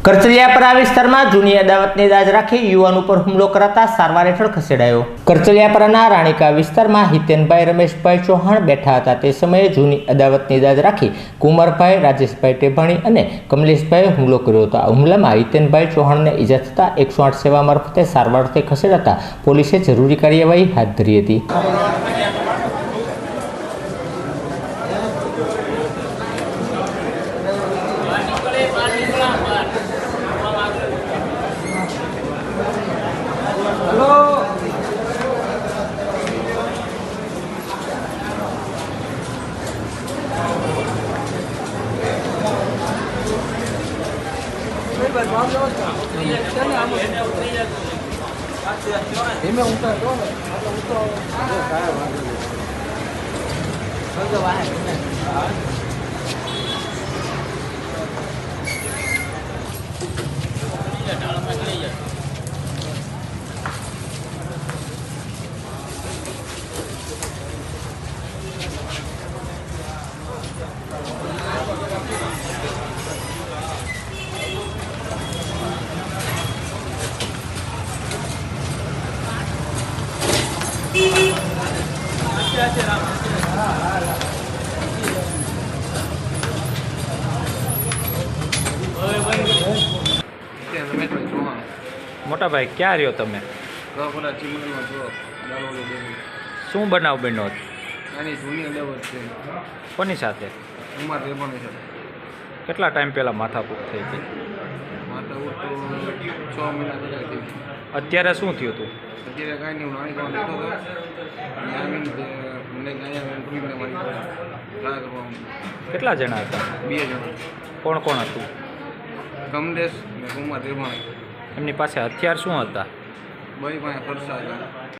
કરચલિયાપરા વિસ્તારમાં જૂની અદાવતની દાજ રાખી યુવાન ઉપર હુમલો કરાતા સારવાર હેઠળ ખસેડાયો। કરચલિયાપરાના રાણીકા વિસ્તારમાં હિતેનભાઈ રમેશભાઈ ચૌહાણ બેઠા હતા। તે સમયે જૂની અદાવતની દાજ રાખી કુમારભાઈ રાજેશભાઈ ટેભાણી અને કમલેશભાઈએ હુમલો કર્યો હતો। આ હુમલામાં હિતેનભાઈ ચૌહાણને ઈજા થતાં 108 સેવા મારફતે સારવારથી ખસેડાતા પોલીસે જરૂરી કાર્યવાહી હાથ ધરી હતી। મોટા ભાઈ ક્યાં રહ્યો તમે? શું બનાવ બન્યો? કોની સાથે? કેટલા ટાઈમ પહેલા માથાકૂટ થઈ હતી? અત્યારે શું થયું હતું? અત્યારે કાંઈ નહીં, હું કેટલા જણા હતા? 2 જણા। કોણ કોણ હતું? કમલેશ ને કુમાર રેવાણી। એમની પાસે હથિયાર શું હતા? ભાઈ પાસે ફરસા હતા।